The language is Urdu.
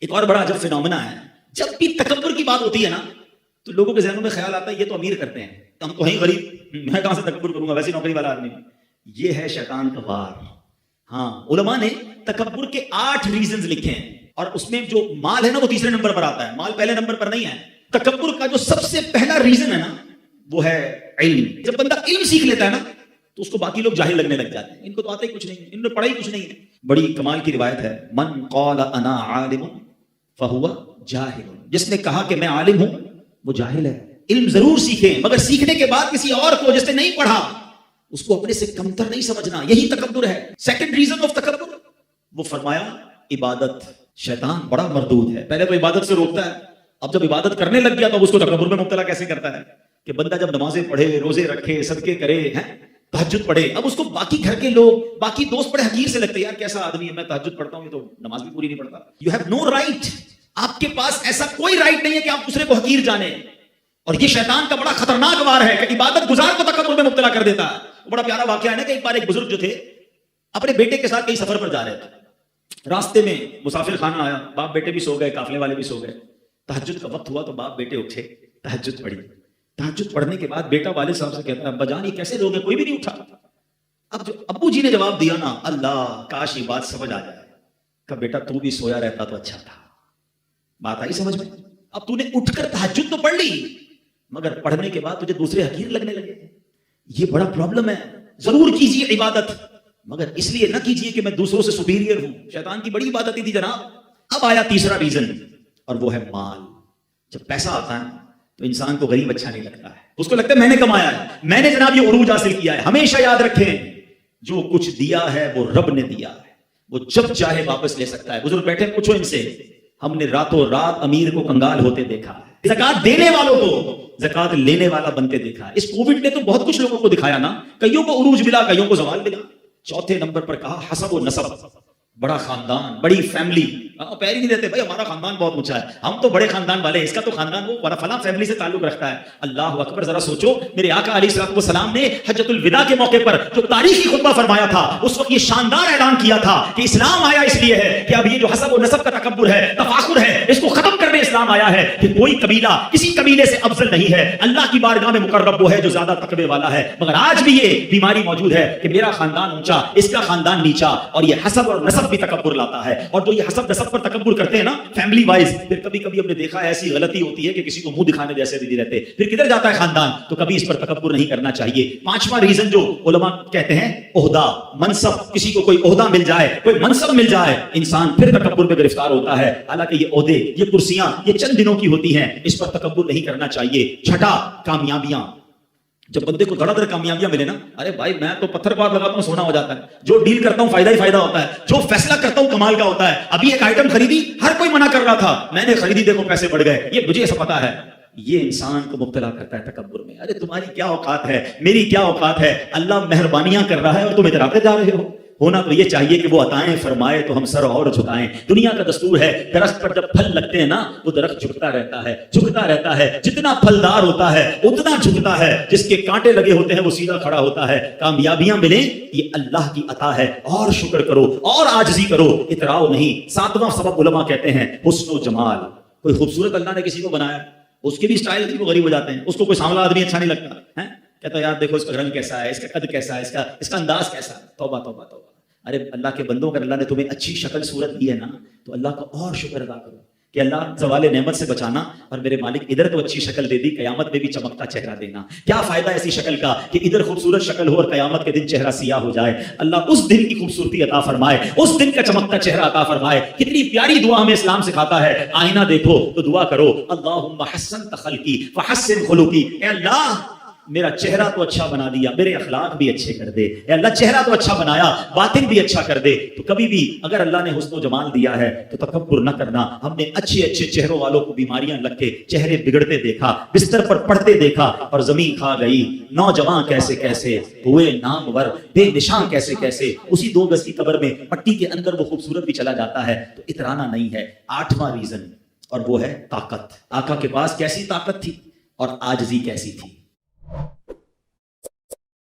ایک اور بڑا عجب فینومینا ہے، جب بھی تکبر کی بات ہوتی ہے نا تو لوگوں کے ذہنوں میں خیال آتا ہے یہ تو امیر کرتے ہیں، ہم تو ہیں غریب، میں کہاں سے تکبر کروں گا، ویسے نوکری والا آدمی۔ یہ ہے شیطان کا وار۔ ہاں، علماء نے تکبر کے 8 ریزنز لکھے ہیں، اور اس میں جو مال ہے نا وہ تیسرے نمبر پر آتا ہے، مال پہلے نمبر پر نہیں ہے۔ تکبر کا جو سب سے پہلا ریزن ہے نا وہ ہے علم۔ جب بندہ علم سیکھ لیتا ہے نا تو اس کو باقی لوگ جاہل لگنے لگ جاتے ہیں، ان کو تو آتا ہی کچھ نہیں، ان نے پڑھا ہی کچھ نہیں ہے۔ بڑی کمال کی روایت ہے، من قال انا عالم فہو جاہل، جس نے کہا کہ میں عالم ہوں وہ جاہل ہے۔ علم ضرور سیکھیں، مگر سیکھنے کے بعد کسی اور کو جس نے نہیں پڑھا اس کو اپنے سے کمتر نہیں سمجھنا، یہی تکبر ہے۔ سیکنڈ ریزن آف تکبر، وہ فرمایا عبادت۔ شیطان بڑا مردود ہے، پہلے تو عبادت سے روکتا ہے، اب جب عبادت کرنے لگ گیا تو اس کو تکبر میں مبتلا کیسے کرتا ہے کہ بندہ جب نمازیں پڑھے، روزے رکھے، صدقے کرے، تہجد پڑھے، اب اس کو باقی گھر کے لوگ، باقی دوست بڑے حقیر سے لگتے ہیں، یار کیسا آدمی ہے، میں تہجد پڑھتا ہوں یہ تو نماز بھی پوری نہیں پڑھتا۔ یو ہیو نو رائٹ، آپ کے پاس ایسا کوئی رائٹ نہیں ہے کہ آپ دوسرے کو حقیر جانیں۔ اور یہ شیطان کا بڑا خطرناک وار ہے کہ عبادت گزار کو تکبر میں مبتلا کر دیتا ہے۔ بڑا پیارا واقعہ ہے نا کہ ایک بار ایک بزرگ جو تھے اپنے بیٹے کے ساتھ کہیں سفر پر جا رہے تھے، راستے میں مسافر خانہ آیا، باپ بیٹے بھی سو گئے، قافلے والے بھی سو گئے، تہجد کا وقت ہوا تو باپ بیٹے اٹھے، تہجد پڑھی۔ تہجد پڑھنے کے بعد بیٹا والد صاحب سے کہتا ہے ابا جان یہ کیسے لوگ ہیں، کوئی بھی نہیں اٹھا۔ اب جو ابو جی نے جواب دیا نا، اللہ کاش یہ بات سمجھ آ جائے کہ بیٹا تو بھی سویا رہتا تو اچھا تھا۔ بات آئی سمجھ میں؟ اب تو نے اٹھ کر تہجد تو پڑھ لی مگر پڑھنے کے بعد تجھے دوسرے حقیر لگنے لگے، یہ بڑا پرابلم ہے۔ ضرور کیجئے عبادت مگر اس لیے نہ کیجئے کہ میں دوسروں سے سپیریئر ہوں، شیطان کی بڑی عبادت تھی جناب۔ اب آیا تیسرا ریزن اور وہ ہے مال۔ جب پیسہ آتا ہے تو انسان کو غریب اچھا نہیں لگتا ہے، اس کو لگتا ہے میں نے کمایا ہے، میں نے جناب یہ عروج حاصل کیا ہے۔ ہمیشہ یاد رکھیں جو کچھ دیا ہے وہ رب نے دیا ہے، وہ جب چاہے واپس لے سکتا ہے۔ بزرگ بیٹھے پوچھو ان سے، ہم نے راتوں رات امیر کو کنگال ہوتے دیکھا ہے، زکات دینے والوں کو زکات لینے والا بنتے دیکھا ہے۔ اس کووڈ نے تو بہت کچھ لوگوں کو دکھایا نا، کئیوں کو عروج ملا، کئیوں کو زوال ملا۔ چوتھے نمبر پر کہا حسب و نسب، بڑا خاندان، بڑی فیملی۔ پیر ہی نہیں دیتے بھائی ہمارا خاندان بہت اونچا ہے، ہم تو بڑے خاندان والے ہیں، اس کا تو خاندان وہ فلاں فیملی سے تعلق رکھتا ہے۔ اللہ اکبر، ذرا سوچو، میرے آقا علیہ الصلوۃ والسلام نے حجۃ الوداع کے موقع پر جو تاریخی خطبہ فرمایا تھا اس وقت یہ شاندار اعلان کیا تھا کہ اسلام آیا اس لیے ہے کہ اب یہ جو حسب و نسب کا تکبر ہے، تفاخر ہے، اس کو ختم کرنے اسلام آیا ہے کہ کوئی قبیلہ کسی قبیلے سے افضل نہیں ہے، اللہ کی بارگاہ میں مقرب وہ ہے جو زیادہ تقوی والا ہے۔ مگر آج بھی یہ بیماری موجود ہے کہ میرا خاندان اونچا، اس کا خاندان نیچا، اور یہ حسب اور نسب بھی تکبر لاتا ہے۔ اور جو یہ حسب نسب پر تکبر کرتے ہیں نا فیملی وائز، پھر کبھی کبھی ہم نے دیکھا ہے ایسی غلطی ہوتی ہے کہ کسی کو منہ دکھانے جیسے بھی نہیں رہتے، پھر کدھر جاتا ہے خاندان، تو کبھی اس پر تکبر نہیں کرنا چاہیے۔ پانچواں ریزن جو علماء کہتے ہیں عہدہ، منصب، کسی کو کوئی عہدہ مل جائے، کوئی منصب مل جائے، انسان پھر تکبر میں گرفتار ہوتا ہے۔ حالانکہ یہ عہدے، یہ کرسیاں یہ چند دنوں کی ہوتی ہیں، اس پر تکبر نہیں کرنا چاہیے۔ چھٹا، کامیابیاں۔ جب بندے کو دھڑا دھڑ کامیابیاں ملے نا، ارے بھائی میں تو پتھر پار لگاتا ہوں سونا ہو جاتا ہے، جو ڈیل کرتا ہوں فائدہ ہی فائدہ ہوتا ہے، جو فیصلہ کرتا ہوں کمال کا ہوتا ہے۔ ابھی ایک آئٹم خریدی، ہر کوئی منع کر رہا تھا، میں نے خریدی، دیکھو پیسے بڑھ گئے، یہ مجھے ایسا پتا ہے۔ یہ انسان کو مبتلا کرتا ہے تکبر میں۔ ارے تمہاری کیا اوقات ہے، میری کیا اوقات ہے، اللہ مہربانیاں کر رہا ہے اور تم اتراتے جا رہے ہو۔ ہونا تو یہ چاہیے کہ وہ عطائیں فرمائے تو ہم سر اور جھکائیں۔ دنیا کا دستور ہے درخت پر جب پھل لگتے ہیں نا وہ درخت جھکتا رہتا ہے، جھکتا رہتا ہے، جتنا پھلدار ہوتا ہے اتنا جھکتا ہے، جس کے کانٹے لگے ہوتے ہیں وہ سیدھا کھڑا ہوتا ہے۔ کامیابیاں ملیں یہ اللہ کی عطا ہے، اور شکر کرو اور عاجزی کرو، اتراؤ نہیں۔ ساتواں سبب علماء کہتے ہیں حسن و جمال۔ کوئی خوبصورت اللہ نے کسی کو بنایا، اس کے بھی اسٹائل کی وہ غریب ہو جاتے ہیں، اس کو کوئی سانولا آدمی اچھا نہیں لگتا ہے، کہتا ہے یار دیکھو اس کا رنگ کیسا ہے، اس کا قد کیسا ہے، اس کا انداز کیسا ہے۔ توبہ توبہ توبہ۔ ارے اللہ کے بندوں، اگر اللہ نے تمہیں اچھی شکل صورت دی ہے نا تو اللہ کا اور شکر ادا کرو کہ اللہ زوال نعمت سے بچانا، اور میرے مالک ادھر تو اچھی شکل دے دی، قیامت میں بھی چمکتا چہرہ دینا۔ کیا فائدہ ایسی شکل کا کہ ادھر خوبصورت شکل ہو اور قیامت کے دن چہرہ سیاہ ہو جائے۔ اللہ اس دن کی خوبصورتی عطا فرمائے، اس دن کا چمکتا چہرہ عطا فرمائے۔ کتنی پیاری دعا ہمیں اسلام سکھاتا ہے، آئینہ دیکھو تو دعا کرو اللہم حسنت خلقی فحسن خلقی، اے اللہ میرا چہرہ تو اچھا بنا دیا، میرے اخلاق بھی اچھے کر دے، اے اللہ چہرہ تو اچھا بنایا، باطن بھی اچھا کر دے۔ تو کبھی بھی اگر اللہ نے حسن و جمال دیا ہے تو تکبر نہ کرنا۔ ہم نے اچھے اچھے چہروں والوں کو بیماریاں لگ کے چہرے بگڑتے دیکھا، بستر پر پڑتے دیکھا، اور زمین کھا گئی۔ نوجوان کیسے کیسے ہوئے نامور، بے نشان کیسے کیسے، اسی 2 گز کی قبر میں مٹی کے اندر وہ خوبصورت بھی چلا جاتا ہے۔ تو اترانا نہیں ہے۔ 8واں ریزن اور وہ ہے طاقت۔ آقا کے پاس کیسی طاقت تھی اور عاجزی کیسی تھی۔